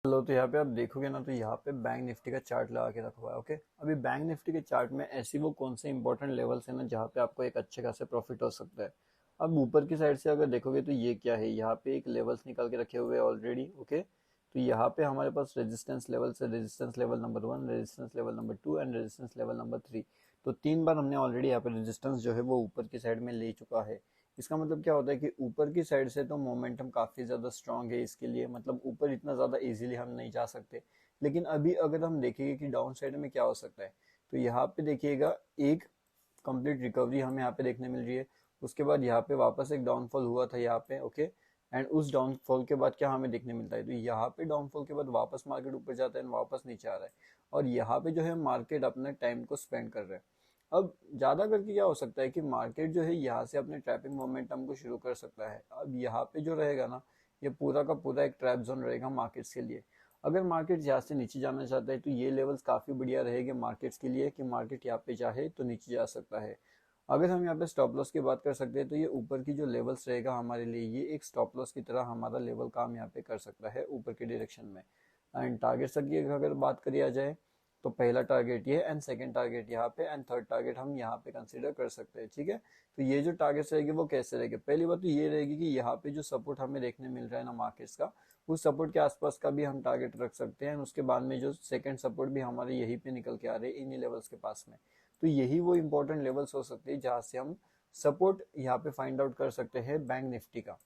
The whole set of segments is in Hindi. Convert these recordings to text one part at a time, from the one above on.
चलो तो यहाँ पे आप देखोगे ना, तो यहाँ पे बैंक निफ्टी का चार्ट लगा के रखा हुआ है। ओके, अभी बैंक निफ्टी के चार्ट में ऐसी वो कौन से इंपॉर्टेंट लेवल्स है ना जहाँ पे आपको एक अच्छे खासे प्रॉफिट हो सकता है। अब ऊपर की साइड से अगर देखोगे तो ये क्या है, यहाँ पे एक लेवल्स निकाल के रखे हुए हैं ऑलरेडी। ओके, तो यहाँ पे हमारे पास रेजिस्टेंस लेवल्स है, resistance level number 1, resistance level number 2 and resistance level number 3। तो 3 बार हमने ऑलरेडी यहाँ पे रेजिस्टेंस जो है वो ऊपर की साइड में ले चुका है। इसका मतलब क्या होता है कि ऊपर की साइड से तो मोमेंटम काफी ज्यादा स्ट्रांग है इसके लिए, मतलब ऊपर इतना ज्यादा इजीली हम नहीं जा सकते। लेकिन अभी अगर हम देखेंगे कि डाउन साइड में क्या हो सकता है, तो यहाँ पे देखिएगा एक कंप्लीट रिकवरी हमें यहाँ पे देखने मिल रही है। उसके बाद यहाँ पे वापस एक डाउनफॉल हुआ था यहाँ पे। ओके, एंड उस डाउनफॉल के बाद क्या हमें देखने मिलता है, तो यहाँ पे डाउनफॉल के बाद वापस मार्केट ऊपर जाता है और वापस नीचे आ रहा है। और यहाँ पे जो है मार्केट अपने टाइम को स्पेंड कर रहा है। अब ज्यादा करके क्या हो सकता है कि मार्केट जो है यहाँ से अपने ट्रैपिंग मोमेंटम को शुरू कर सकता है। अब यहाँ पे जो रहेगा ना, ये पूरा का पूरा एक ट्रैप जोन रहेगा मार्केट्स के लिए। अगर मार्केट यहाँ से नीचे जाना चाहता है तो ये लेवल्स काफी बढ़िया रहेंगे मार्केट्स के लिए कि मार्केट यहाँ पे चाहे तो नीचे जा सकता है। अगर हम यहाँ पे स्टॉप लॉस की बात कर सकते हैं तो ये ऊपर की जो लेवल्स रहेगा हमारे लिए, ये एक स्टॉप लॉस की तरह हमारा लेवल काम यहाँ पे कर सकता है ऊपर के डायरेक्शन में। एंड टारगेट की अगर बात करी जाए, तो पहला टारगेट ये एंड सेकंड टारगेट यहाँ पे एंड थर्ड टारगेट हम यहाँ पे कंसीडर कर सकते हैं। ठीक है, तो ये जो टारगेट्स रहेगी वो कैसे रहेगी, पहली बात तो ये रहेगी कि यहाँ पे जो सपोर्ट हमें देखने मिल रहा है ना मार्केट्स का, उस सपोर्ट के आसपास का भी हम टारगेट रख सकते हैं। उसके बाद में जो सेकंड सपोर्ट भी हमारे यहीं पे निकल के आ रहे हैं इन्हीं लेवल्स के पास में। तो यही वो इंपॉर्टेंट लेवल्स हो सकते हैं जहां से हम सपोर्ट यहाँ पे फाइंड आउट कर सकते हैं बैंक निफ्टी का।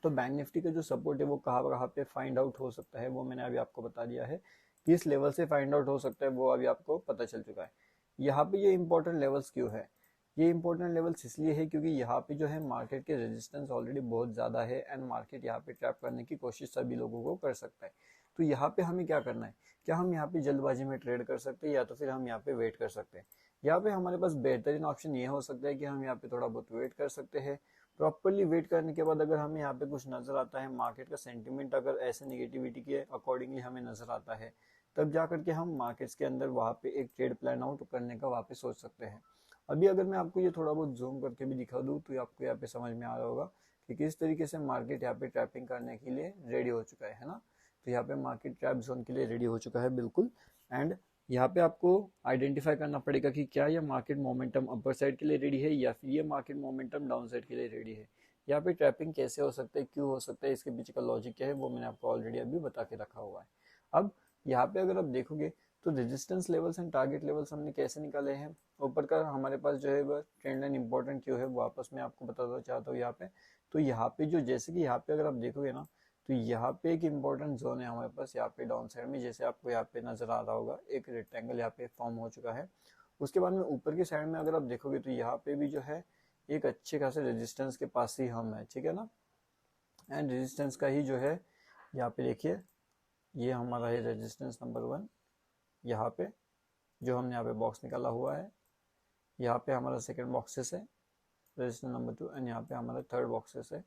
तो बैंक निफ्टी का जो सपोर्ट है वो कहाँ कहाँ पे फाइंड आउट हो सकता है वो मैंने अभी आपको बता दिया है। किस लेवल से फाइंड आउट हो सकता है वो अभी आपको पता चल चुका है। यहाँ पे ये इंपॉर्टेंट लेवल्स क्यों है, ये इंपॉर्टेंट लेवल्स इसलिए है क्योंकि यहाँ पे जो है मार्केट के रेजिस्टेंस ऑलरेडी बहुत ज्यादा है एंड मार्केट यहाँ पे ट्रैप करने की कोशिश सभी लोगों को कर सकता है। तो यहाँ पे हमें क्या करना है, क्या हम यहाँ पे जल्दबाजी में ट्रेड कर सकते हैं या तो फिर हम यहाँ पे वेट कर सकते हैं। यहाँ पे हमारे पास बेहतरीन ऑप्शन ये हो सकता है कि हम यहाँ पे थोड़ा बहुत वेट कर सकते हैं। प्रॉपरली वेट करने के बाद अगर हमें यहाँ पे कुछ नजर आता है, मार्केट का सेंटिमेंट अगर ऐसे निगेटिविटी के अकॉर्डिंगली हमें नजर आता है, तब जा करके हम मार्केट्स के अंदर वहां पे एक ट्रेड प्लान आउट करने का वहां पे सोच सकते हैं। अभी अगर मैं आपको ये थोड़ा बहुत जूम करके भी दिखा दूं तो आपको यहाँ पे समझ में आ रहा होगा कि किस तरीके से मार्केट यहाँ पे ट्रैपिंग करने के लिए रेडी हो चुका है ना। तो यहाँ पे मार्केट ट्रैप जोन के लिए रेडी हो चुका है बिल्कुल। एंड यहाँ पे आपको आइडेंटिफाई करना पड़ेगा कि क्या ये मार्केट मोमेंटम अपर साइड के लिए रेडी है या फिर ये मार्केट मोमेंटम डाउन साइड के लिए रेडी है। यहाँ पे ट्रैपिंग कैसे हो सकता है, क्यों हो सकता है, इसके पीछे का लॉजिक क्या है वो मैंने आपको ऑलरेडी अभी बता के रखा हुआ है। अब यहाँ पे अगर आप देखोगे तो resistance levels and target levels हमने कैसे निकाले हैं। ऊपर का हमारे पास जो है वो ट्रेंड लाइन इंपॉर्टेंट क्यों है वो आपस में आपको बताना चाहता हूँ यहाँ पे। तो यहाँ पे जो जैसे कि यहाँ पे अगर आप देखोगे ना, तो यहाँ पे एक इम्पोर्टेंट जोन है हमारे पास यहाँ पे डाउन साइड में, जैसे आपको यहाँ पे नजर आ रहा होगा एक रेक्टेंगल यहाँ पे फॉर्म हो चुका है। उसके बाद में ऊपर की साइड में अगर आप देखोगे तो यहाँ पे भी जो है एक अच्छे खासे रेजिस्टेंस के पास ही हम है। ठीक है ना, एंड रेजिस्टेंस का ही जो है यहाँ पे देखिए, ये हमारा है रेजिस्टेंस नंबर 1। यहाँ पे जो हमने यहाँ पे बॉक्स निकाला हुआ है, यहाँ पे हमारा सेकंड बॉक्सेस है रेजिस्टेंस नंबर 2 एंड यहाँ पे हमारा थर्ड बॉक्सेस है,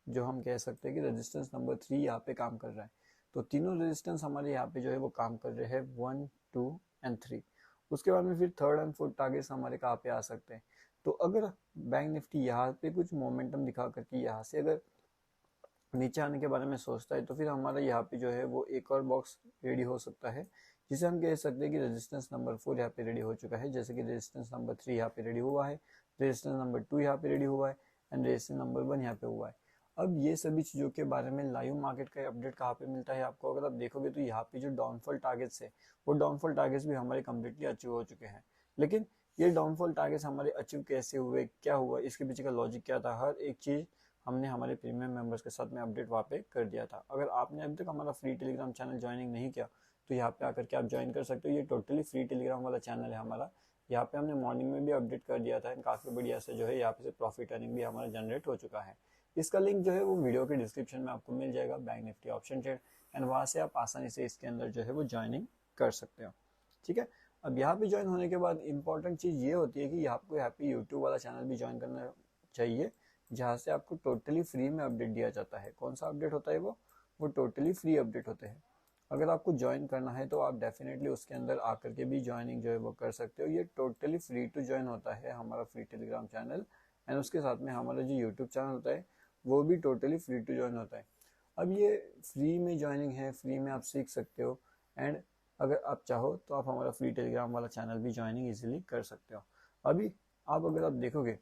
जो हम कह सकते हैं कि रेजिस्टेंस नंबर 3 यहाँ पे काम कर रहा है। तो तीनों रेजिस्टेंस हमारे यहाँ पे जो है वो काम कर रहे हैं 1, 2 एंड 3। उसके बाद में फिर थर्ड एंड फोर्थ टारगेट्स हमारे कहाँ पे आ सकते हैं। तो अगर बैंक निफ्टी यहाँ पे कुछ मोमेंटम दिखा करके यहाँ से अगर नीचे आने के बारे में सोचता है, तो फिर हमारा यहाँ पे जो है वो एक और बॉक्स रेडी हो सकता है, जिसे हम कह सकते हैं कि रेजिस्टेंस नंबर 4 यहाँ पे रेडी हो चुका है, जैसे कि रेजिस्टेंस नंबर 3 यहाँ पे रेडी हुआ है, रेजिस्टेंस नंबर 2 यहाँ पे रेडी हुआ है एंड रेजिस्टेंस नंबर 1 यहाँ पे हुआ है। अब ये सभी चीजों के बारे में लाइव मार्केट का अपडेट कहाँ पे मिलता है आपको, अगर आप देखोगे तो यहाँ पे जो डाउनफॉल टारगेट्स है वो डाउनफॉल टारगेट्स भी हमारे कम्प्लीटली अचीव हो चुके हैं। लेकिन ये डाउनफॉल टारगेट्स हमारे अचीव कैसे हुए, क्या हुआ, इसके पीछे का लॉजिक क्या था, हर एक चीज हमने हमारे प्रीमियम मेंबर्स के साथ में अपडेट वहाँ पे कर दिया था। अगर आपने अभी तक हमारा फ्री टेलीग्राम चैनल ज्वाइनिंग नहीं किया तो यहाँ पे आकर के आप ज्वाइन कर सकते हो। ये टोटली फ्री टेलीग्राम वाला चैनल है हमारा। यहाँ पे हमने मॉर्निंग में भी अपडेट कर दिया था, काफी बढ़िया से जो है यहाँ पे से प्रॉफिट अर्निंग भी हमारा जनरेट हो चुका है। इसका लिंक जो है वो वीडियो के डिस्क्रिप्शन में आपको मिल जाएगा, bank Nifty option trade, and वहां से आप आसानी से इसके अंदर जो है वो ज्वाइनिंग कर सकते हो। ठीक है, अब यहाँ पे ज्वाइन होने के बाद इंपॉर्टेंट चीज ये होती है कि आपको यहाँ पे यूट्यूब वाला चैनल भी ज्वाइन करना चाहिए, जहाँ से आपको टोटली फ्री में अपडेट दिया जाता है। कौन सा अपडेट होता है वो टोटली फ्री अपडेट होते हैं। अगर आपको ज्वाइन करना है तो आप डेफिनेटली उसके अंदर आकर के भी ज्वाइनिंग जो है वो कर सकते हो। ये टोटली फ्री टू ज्वाइन होता है हमारा फ्री टेलीग्राम चैनल, एंड उसके साथ में हमारा जो यूट्यूब चैनल होता है वो भी टोटली फ्री टू ज्वाइन होता है। अब ये फ्री में ज्वाइनिंग है, फ्री में आप सीख सकते हो। एंड अगर आप चाहो तो आप हमारा फ्री टेलीग्राम वाला चैनल भी ज्वाइनिंग इजीली कर सकते हो। अभी आप अगर आप देखोगे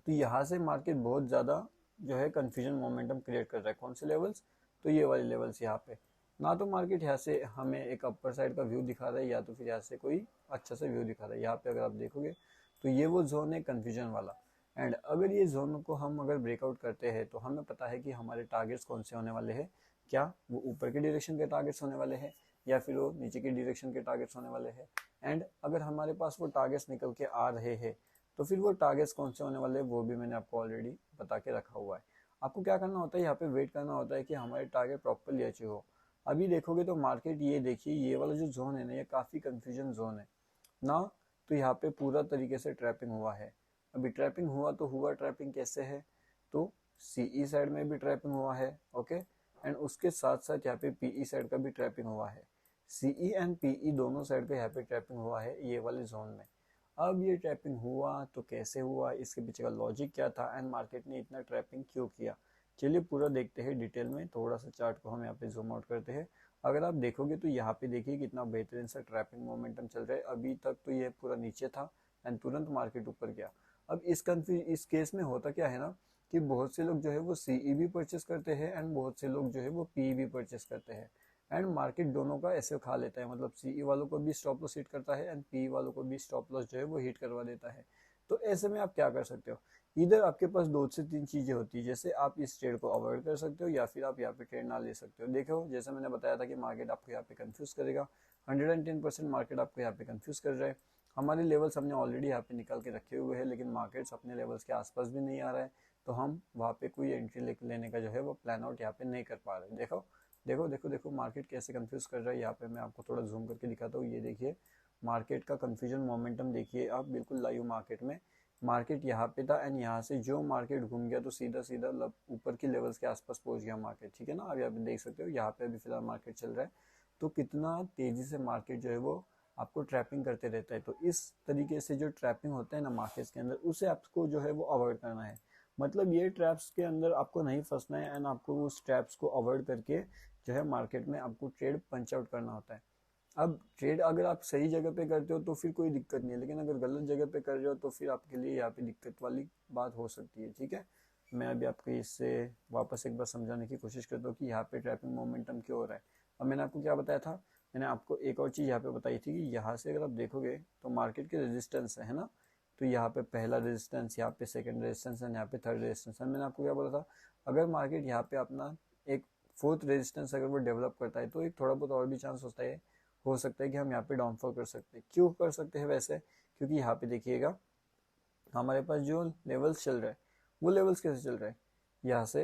तो यहाँ से मार्केट बहुत ज़्यादा जो है कन्फ्यूजन मोमेंटम क्रिएट कर रहा है। कौन से लेवल्स? तो ये वाले लेवल्स यहाँ पे। ना तो मार्केट यहाँ से हमें एक अपर साइड का व्यू दिखा रहा है, या तो फिर यहाँ से कोई अच्छा सा व्यू दिखा रहा है। यहाँ पे अगर आप देखोगे तो ये वो जोन है कन्फ्यूजन वाला। एंड अगर ये जोन को हम अगर ब्रेकआउट करते हैं तो हमें पता है कि हमारे टारगेट्स कौन से होने वाले हैं। क्या वो ऊपर के डायरेक्शन के टारगेट्स होने वाले हैं, या फिर वो नीचे के डायरेक्शन के टारगेट्स होने वाले हैं। एंड अगर हमारे पास वो टारगेट्स निकल के आ रहे हैं तो फिर वो टारगेट्स कौन से होने वाले हैं वो भी मैंने आपको ऑलरेडी बता के रखा हुआ है। आपको क्या करना होता है, यहाँ पे वेट करना होता है कि हमारे टारगेट प्रॉपरली अचीव हो। अभी देखोगे तो मार्केट, ये देखिए ये वाला जो जोन है ना, ये काफी कंफ्यूजन जोन है ना। तो यहाँ पे पूरा तरीके से ट्रैपिंग हुआ है। अभी ट्रैपिंग हुआ तो हुआ, ट्रैपिंग कैसे है? तो सीई साइड में भी ट्रैपिंग हुआ है, ओके। एंड उसके साथ साथ यहाँ पे पीई साइड का भी ट्रैपिंग हुआ है। सीई एंड पीई दोनों साइड पे यहाँ पे ट्रैपिंग हुआ है ये वाले जोन में। अब ये ट्रैपिंग हुआ तो कैसे हुआ, इसके पीछे का लॉजिक क्या था, एंड मार्केट ने इतना ट्रैपिंग क्यों किया, चलिए पूरा देखते हैं डिटेल में। थोड़ा सा चार्ट को हम यहाँ पे जूम आउट करते हैं। अगर आप देखोगे तो यहाँ पे देखिए कितना बेहतरीन सा ट्रैपिंग मोमेंटम चल रहा है। अभी तक तो ये पूरा नीचे था एंड तुरंत मार्केट ऊपर गया। अब इस केस में होता क्या है ना, कि बहुत से लोग जो है वो सीई भी परचेस करते हैं एंड बहुत से लोग जो है वो पी भी परचेस करते हैं। एंड मार्केट दोनों का ऐसे खा लेता है, मतलब सीई वालों को भी स्टॉप लॉस हिट करता है एंड पी वालों को भी स्टॉप लॉस जो है वो हिट करवा देता है। तो ऐसे में आप क्या कर सकते हो, इधर आपके पास दो से तीन चीजें होती है, जैसे आप इस ट्रेड को अवॉइड कर सकते हो या फिर आप यहाँ पे ट्रेड ना ले सकते हो। देखो जैसे मैंने बताया था कि मार्केट आपको यहाँ पे कंफ्यूज करेगा, 110% मार्केट आपको यहाँ पे कंफ्यूज कर रहा है। हमारे लेवल्स हमने ऑलरेडी यहाँ पे निकाल के रखे हुए हैं, लेकिन मार्केट्स अपने लेवल्स के आसपास भी नहीं आ रहा है, तो हम वहाँ पे कोई एंट्री लेने का जो है वो प्लान आउट यहाँ पे नहीं कर पा रहे। देखो देखो देखो देखो मार्केट कैसे कंफ्यूज कर रहा है। यहाँ पे मैं आपको थोड़ा जूम करके दिखाता हूँ। ये देखिए मार्केट का कंफ्यूजन मोमेंटम देखिए आप बिल्कुल लाइव मार्केट में। मार्केट यहाँ पे था एंड यहाँ से जो मार्केट घूम गया तो सीधा सीधा ऊपर की लेवल्स के आसपास पहुंच गया मार्केट, ठीक है ना। अभी आप देख सकते हो यहाँ पे अभी फिलहाल मार्केट चल रहा है, तो कितना तेजी से मार्केट जो है वो आपको ट्रैपिंग करते रहता है। तो इस तरीके से जो ट्रैपिंग होता है ना मार्केट्स के अंदर, उसे आपको जो है वो अवॉइड करना है। मतलब ये ट्रैप्स के अंदर आपको नहीं फंसना है एंड आपको उस ट्रैप्स को अवॉइड करके जो है मार्केट में आपको ट्रेड पंच आउट करना होता है। अब ट्रेड अगर आप सही जगह पे करते हो तो फिर कोई दिक्कत नहीं है, लेकिन अगर गलत जगह पे कर रहे हो तो फिर आपके लिए यहाँ पे दिक्कत वाली बात हो सकती है, ठीक है। मैं अभी आपको इससे वापस एक बार समझाने की कोशिश करता हूँ कि यहाँ पे ट्रैपिंग मोमेंटम क्यों हो रहा है। अब मैंने आपको क्या बताया था, मैंने आपको एक और चीज़ यहाँ पे बताई थी कि यहाँ से अगर आप देखोगे तो मार्केट के रेजिस्टेंस है ना। तो यहाँ पे पहला रेजिस्टेंस, यहाँ पे सेकंड रेजिस्टेंस एंड यहाँ पे थर्ड रेजिस्टेंस है। मैंने आपको क्या बोला था, अगर मार्केट यहाँ पे अपना एक फोर्थ रेजिस्टेंस अगर वो डेवलप करता है तो एक थोड़ा बहुत और भी चांस होता है, हो सकता है कि हम यहाँ पे डाउनफॉल कर सकते हैं। क्यों कर सकते हैं वैसे, क्योंकि यहाँ पे देखिएगा हमारे पास जो लेवल्स चल रहा है वो लेवल्स कैसे चल रहा है यहाँ से,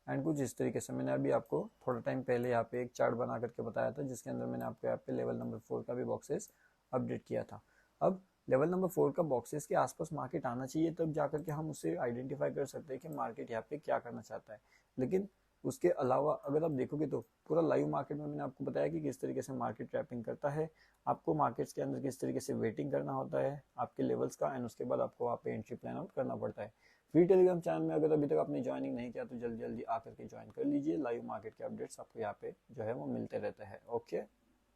एंड कुछ इस तरीके से। मैंने अभी आपको थोड़ा टाइम पहले यहाँ पे एक चार्ट बना करके बताया था, जिसके अंदर मैंने आपको यहाँ पे लेवल नंबर 4 का भी बॉक्सेस अपडेट किया था। अब लेवल नंबर 4 का बॉक्सेस के आसपास मार्केट आना चाहिए, तब जाकर के हम उसे आइडेंटिफाई कर सकते हैं कि मार्केट यहाँ पे क्या करना चाहता है। लेकिन उसके अलावा अगर आप देखोगे तो पूरा लाइव मार्केट में मैंने आपको बताया कि किस तरीके से मार्केट ट्रैपिंग करता है, आपको मार्केट्स के अंदर किस तरीके से वेटिंग करना होता है आपके लेवल्स का, एंड उसके बाद आपको वहाँ पे एंट्री प्लान आउट करना पड़ता है। फ्री टेलीग्राम चैनल में अगर अभी तक आपने ज्वाइनिंग नहीं किया तो जल्दी जल्दी आकर के ज्वाइन कर लीजिए। लाइव मार्केट के अपडेट्स आपको यहाँ पे जो है वो मिलते रहते हैं, ओके।